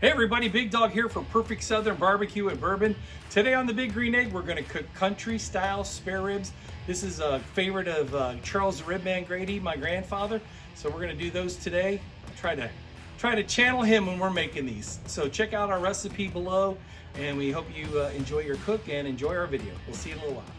Hey everybody, Big Dog here for Perfect Southern Barbecue and Bourbon. Today on the Big Green Egg, we're going to cook country style spare ribs. This is a favorite of Charles the RIBMAN Grady, my grandfather. So we're going to do those today. Try to channel him when we're making these. So check out our recipe below, and we hope you enjoy your cook and enjoy our video. We'll see you in a little while.